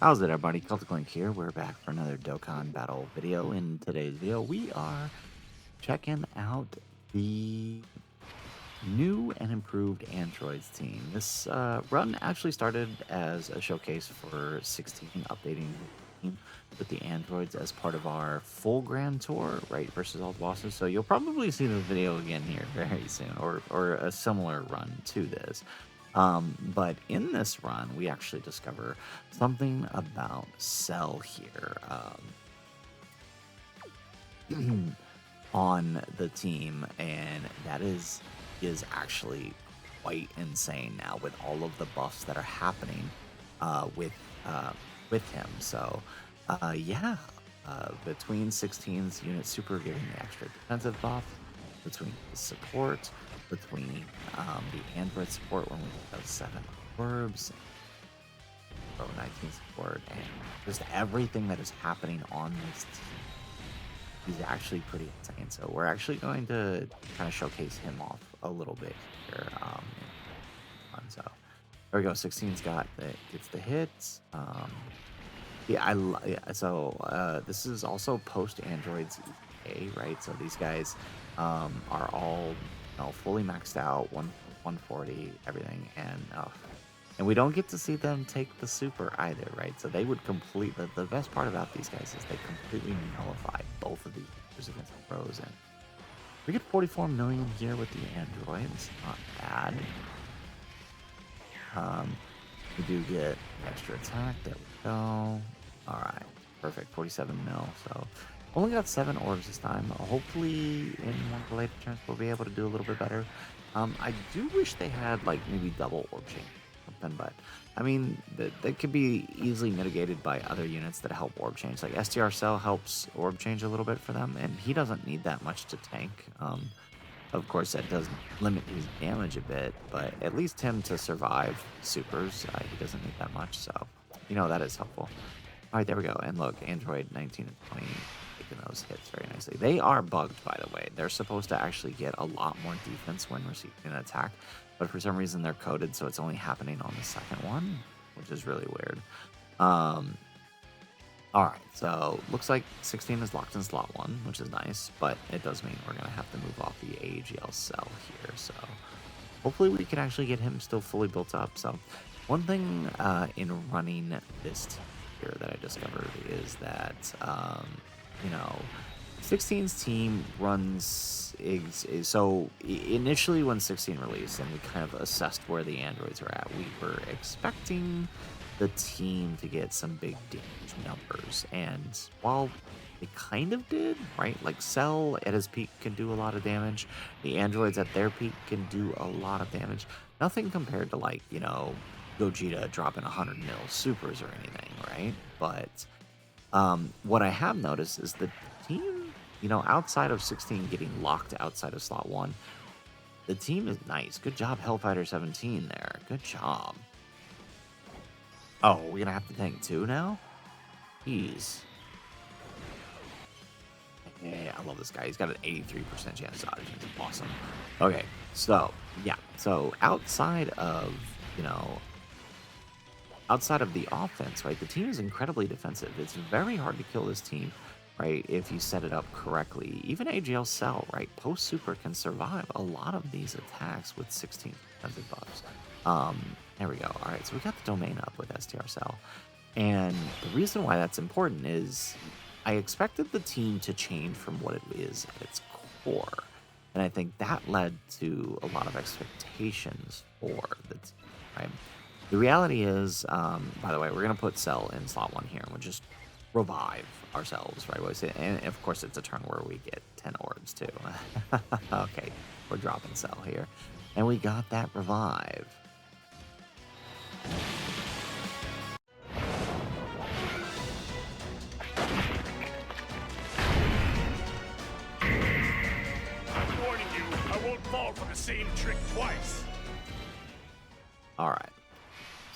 How's it, everybody? Celtic Link here. We're back for another Dokkan Battle video. In today's video, we are checking out the new and improved androids team. This run actually started as a showcase for 16, updating the team with the androids as part of our full grand tour, right, versus all the bosses. So you'll probably see the video again here very soon, or a similar run to this. But in this run, we actually discover something about Cell here on the team, and that is actually quite insane now with all of the buffs that are happening uh, with with him. So yeah, between 16's unit super giving the extra defensive buff, between the support, between the android support when we have 7 orbs, pro 19 support, and just everything that is happening on this team is actually pretty insane. So we're actually going to kind of showcase him off a little bit here. So there we go. 16's got gets the hits. Yeah, this is also post Androids EA, right? So these guys are all fully maxed out, 140, everything, and we don't get to see them take the super either, right? So they would complete the best part about these guys is they completely nullify both of these against the pros, and we get 44 million here with the androids, not bad. We do get extra attack. There we go. All right, perfect. 47 mil. So only got 7 orbs this time. Hopefully, in one of the later turns, we'll be able to do a little bit better. I do wish they had like maybe double orb change or something, but I mean that could be easily mitigated by other units that help orb change. Like STR Cell helps orb change a little bit for them, and he doesn't need that much to tank. Of course, that does limit his damage a bit, but at least him to survive supers, he doesn't need that much, so, that is helpful. All right, there we go. And look, Android 19 and 20 taking those hits very nicely. They are bugged, by the way. They're supposed to actually get a lot more defense when receiving an attack, but for some reason they're coded, so it's only happening on the second one, which is really weird. All right, so looks like 16 is locked in slot 1, which is nice, but it does mean we're going to have to move off the AGL cell here, so hopefully we can actually get him still fully built up. So one thing in running this team here that I discovered is that, 16's team runs, so initially when 16 released and we kind of assessed where the androids are at, we were expecting the team to get some big damage numbers, and while it kind of did, right? Like Cell at his peak can do a lot of damage, the androids at their peak can do a lot of damage. Nothing compared to like Gogeta dropping 100 mil supers or anything, right? But what I have noticed is the team, outside of 16 getting locked outside of slot 1, the team is nice. Good job, Hellfighter 17 there. Good job. Oh, we're gonna have to tank 2 now? Jeez. Yeah, I love this guy. He's got an 83% chance to dodge. It's awesome. Okay, so, yeah. So, outside of the offense, right, the team is incredibly defensive. It's very hard to kill this team, right, if you set it up correctly. Even AGL Cell, right, post-super can survive a lot of these attacks with 16 defensive buffs. There we go. All right, so we got the domain up with STR Cell. And the reason why that's important is I expected the team to change from what it is at its core. And I think that led to a lot of expectations for the team, right? The reality is, by the way, we're going to put Cell in slot 1 here, and we'll just revive ourselves, right? And of course, it's a turn where we get 10 orbs, too. Okay, we're dropping Cell here. And we got that revive. For the same trick twice. All right.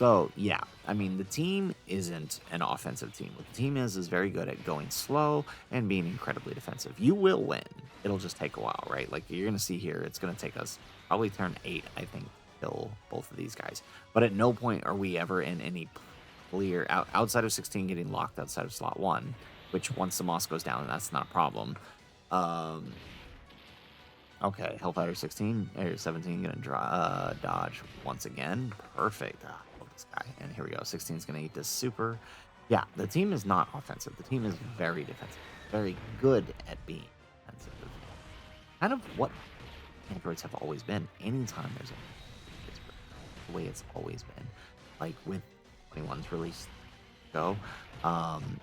So, yeah, I mean, the team isn't an offensive team. What the team is very good at going slow and being incredibly defensive. You will win. It'll just take a while, right? Like, you're going to see here, it's going to take us probably turn 8, I think, to kill both of these guys. But at no point are we ever in any clear outside of 16 getting locked outside of slot 1, which once the Moss goes down, that's not a problem. Um, okay, Hellfighter 16 or 17 gonna dodge once again. Perfect. Ah, love this guy. And here we go. 16 is gonna eat this super. Yeah, the team is not offensive. The team is very defensive. Very good at being defensive. Kind of what androids have always been. Anytime there's a it's the way it's always been. Like with 21's release go, um,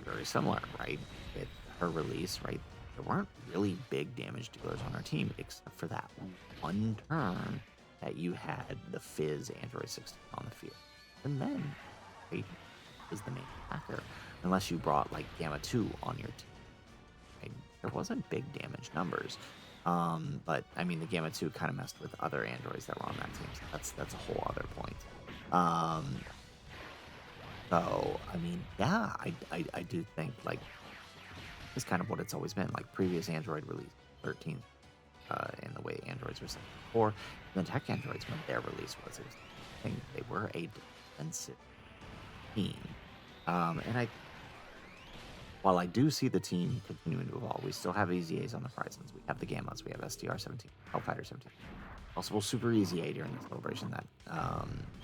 very similar, right? With her release, right? There weren't really big damage dealers on our team except for that one turn that you had the Fizz Android 16 on the field. And then, right, was the main attacker. Unless you brought like Gamma 2 on your team. Right? There wasn't big damage numbers. But I mean, the Gamma 2 kind of messed with other androids that were on that team. So that's a whole other point. So I mean, yeah, I do think like it's kind of what it's always been. Like previous Android release 13, and the way androids were set before, and then tech androids when their release was, it was I think they were a defensive team. And while I do see the team continuing to evolve, we still have EZAs on the horizons. We have the Gammas, we have STR 17, Hellfighter 17, possible Super EZA during the celebration. That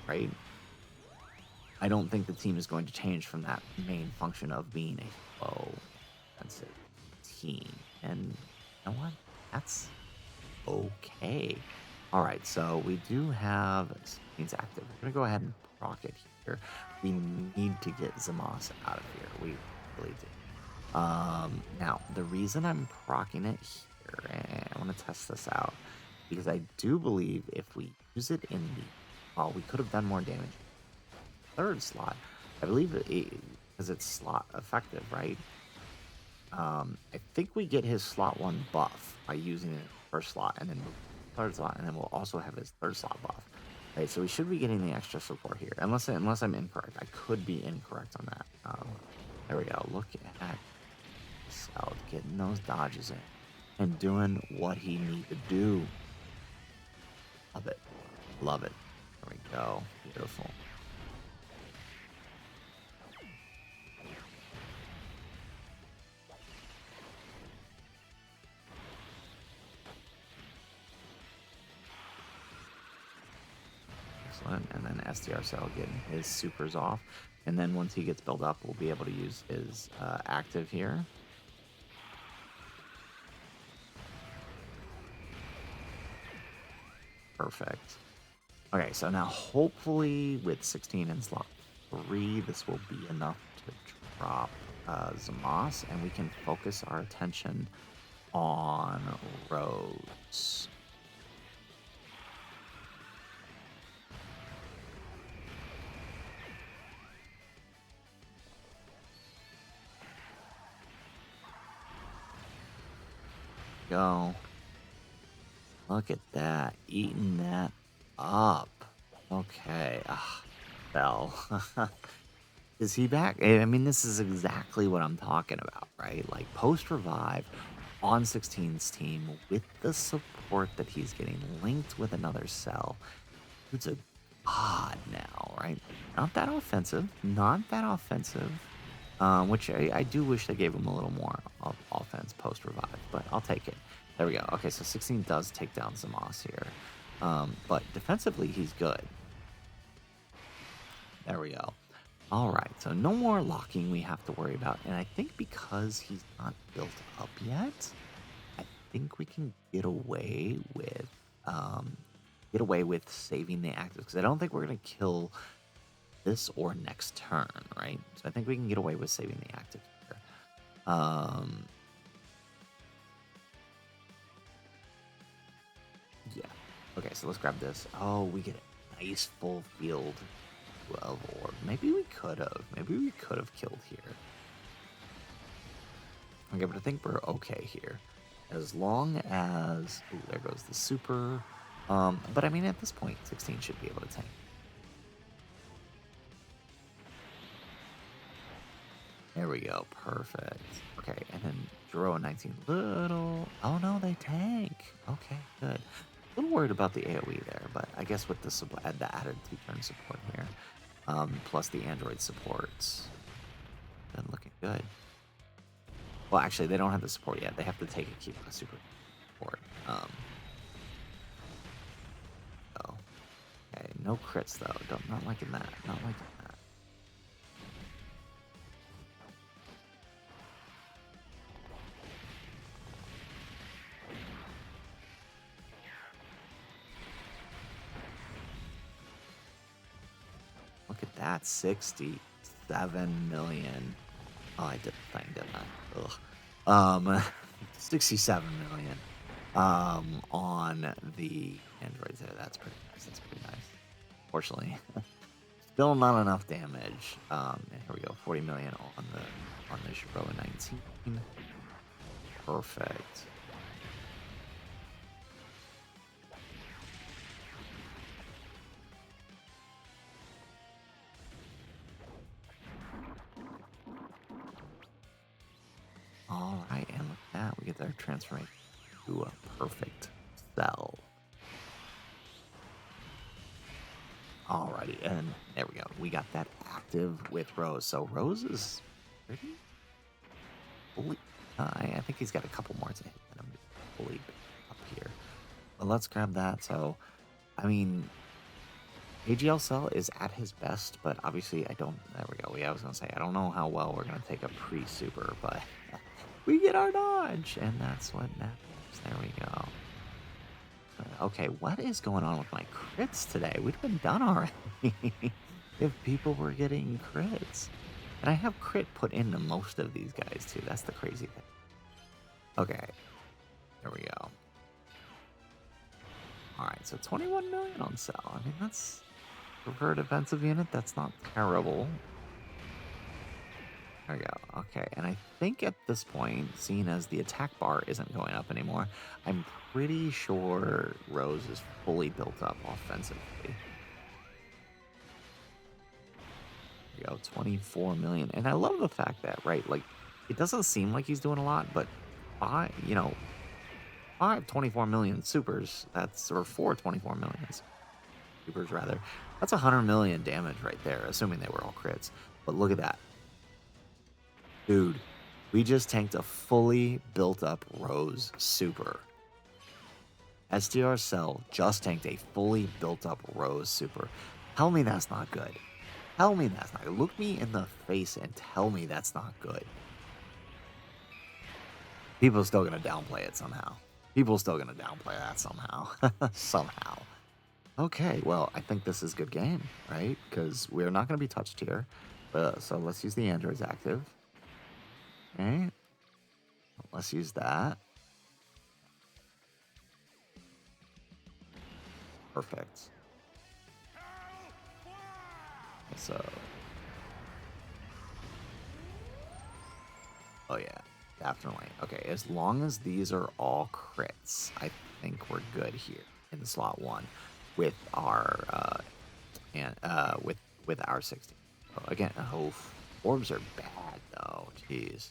right. I don't think the team is going to change from that main function of being a low defensive team. And you know what? That's okay. All right, so we do have Scenes active. We're going to go ahead and proc it here. We need to get Zamos out of here. We really do. Now, the reason I'm proccing it here, and I want to test this out, because I do believe if we use it in the... Well, we could have done more damage third slot. I believe because it's slot effective, right? I think we get his slot 1 buff by using it first slot and then move third slot, and then we'll also have his third slot buff. Right, so we should be getting the extra support here, unless I'm incorrect. I could be incorrect on that. There we go. Look at Cell getting those dodges in and doing what he needs to do. Love it. Love it. There we go. Beautiful. Excellent. And then STR Cell getting his supers off. And then once he gets built up, we'll be able to use his active here. Perfect. Okay, so now hopefully with 16 in slot 3, this will be enough to drop Zamos, and we can focus our attention on Rose. Go. Look at that. Eating that up. Okay. Ah, Bell. Is he back? I mean, this is exactly what I'm talking about, right? Like post-revive on 16's team with the support that he's getting linked with another cell. It's a god now, right? Not that offensive. Not that offensive. Which I do wish they gave him a little more of offense post-revive, but I'll take it. There we go. Okay, so 16 does take down Zamos here. But defensively, he's good. There we go. All right, so no more locking we have to worry about. And I think because he's not built up yet, I think we can get away with saving the active. Because I don't think we're going to kill this or next turn, right? So I think we can get away with saving the active here. Yeah. Okay, so let's grab this. Oh, we get a nice full field of orb. Maybe we could have. Maybe we could have killed here. Okay, but I think we're okay here. As long as... Ooh, there goes the super. But I mean, at this point, 16 should be able to tank. There we go. Perfect. Okay, and then Jiro and 19 little... Oh, no, they tank. Okay, good. A little worried about the AoE there, but I guess with the added 2-turn support here. plus the Android supports. Been looking good. Well, actually, they don't have the support yet. They have to take a super support. So, okay, no crits though. Not liking that. Not liking that. Look at that, 67 million. Oh, I did the thing, didn't I? Ugh. 67 million on the androids there. That's pretty nice. That's pretty nice. Fortunately, still not enough damage. And here we go, 40 million on the Shiro 19. Perfect. All right, and with that, we get their transformation to a perfect cell. Alrighty, and there we go. We got that active with Rose. So Rose is pretty fully. I think he's got a couple more to hit than him fully up here. But let's grab that. So, I mean, AGL Cell is at his best, but obviously I don't. There we go. I was gonna say I don't know how well we're gonna take a pre-super, but we get our dodge, and that's what matters. There we go. Okay, what is going on with my crits today? We'd been done already. If people were getting crits. And I have crit put into most of these guys too. That's the crazy thing. Okay, there we go. Alright, so 21 million on Cell. I mean, that's, for a defensive unit, that's not terrible. There we go. Okay, and I think at this point, seeing as the attack bar isn't going up anymore, I'm pretty sure Rose is fully built up offensively. There we go, 24 million. And I love the fact that, right, like, it doesn't seem like he's doing a lot, but five 24 million supers, that's, or 4 24 millions supers rather, that's 100 million damage right there, assuming they were all crits. But look at that. Dude, we just tanked a fully built up Rose super. STR Cell just tanked a fully built up Rose super. Tell me that's not good. Tell me that's not good. Look me in the face and tell me that's not good. People are still going to downplay it somehow. People are still going to downplay that somehow. Somehow. Okay, well, I think this is a good game, right? Because we're not going to be touched here. So let's use the androids active. Okay. Let's use that. Perfect. So. Oh, yeah. Definitely. Okay, as long as these are all crits, I think we're good here in slot 1 with our with our 16. Oh, again, oh, orbs are bad though. Jeez.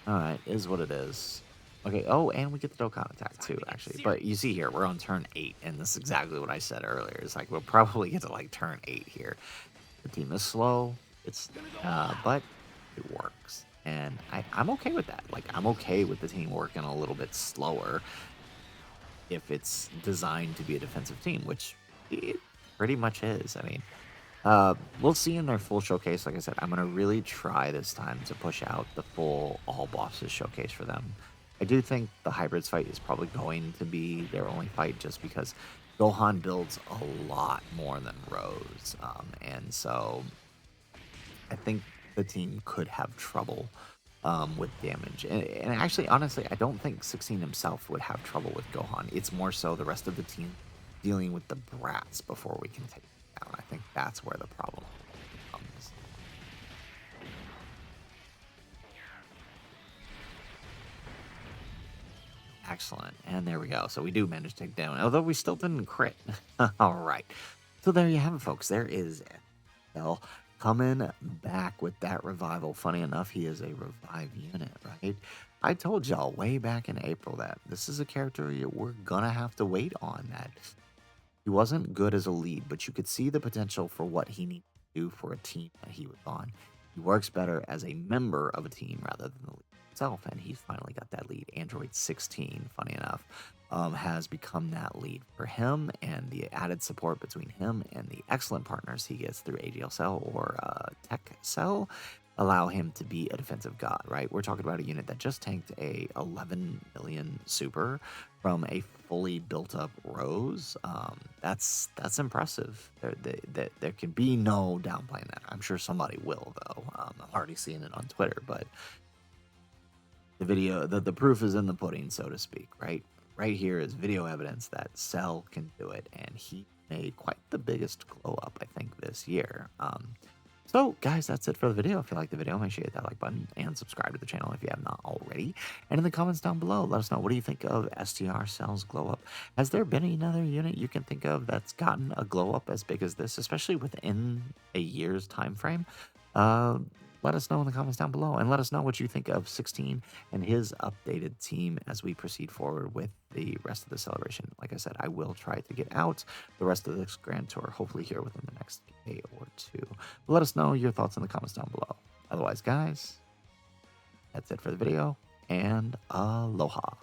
All right, is what it is. Okay. Oh, and we get the Dokkan attack too, actually. But you see here, we're on turn 8, and this is exactly what I said earlier. It's like we'll probably get to like turn 8 here. The team is slow. It's but it works. And I'm okay with that. Like, I'm okay with the team working a little bit slower if it's designed to be a defensive team, which it pretty much is. I mean, we'll see in their full showcase. Like I said, I'm going to really try this time to push out the full all bosses showcase for them. I do think the hybrids fight is probably going to be their only fight just because Gohan builds a lot more than Rose. And so I think the team could have trouble with damage. And actually, honestly, I don't think 16 himself would have trouble with Gohan. It's more so the rest of the team dealing with the brats before we can take it down. I think that's where the problem comes. Excellent. And there we go. So we do manage to take down, although we still didn't crit. All right. So there you have it, folks. There is L coming back with that revival. Funny enough, he is a revive unit, right? I told y'all way back in April that this is a character we're gonna have to wait on. That he wasn't good as a lead, but you could see the potential for what he needs do for a team that he was on. He works better as a member of a team rather than the lead itself, and he's finally got that lead. Android 16, funny enough, has become that lead for him, and the added support between him and the excellent partners he gets through AGL Cell or Tech Cell allow him to be a defensive god, right? We're talking about a unit that just tanked a 11 million super from a fully built up Rose. That's impressive. There can be no downplaying that. I'm sure somebody will though. I'm already seeing it on Twitter, but the video, the proof is in the pudding, so to speak, right? Right here is video evidence that Cell can do it, and he made quite the biggest glow up, I think, this year. So, guys, that's it for the video. If you like the video, make sure you hit that like button and subscribe to the channel if you have not already. And in the comments down below, let us know, what do you think of STR Cell's glow up? Has there been another unit you can think of that's gotten a glow up as big as this, especially within a year's time frame? Let us know in the comments down below, and let us know what you think of 16 and his updated team as we proceed forward with the rest of the celebration. Like I said, I will try to get out the rest of this grand tour, hopefully here within the next day or two. But let us know your thoughts in the comments down below. Otherwise, guys, that's it for the video, and aloha.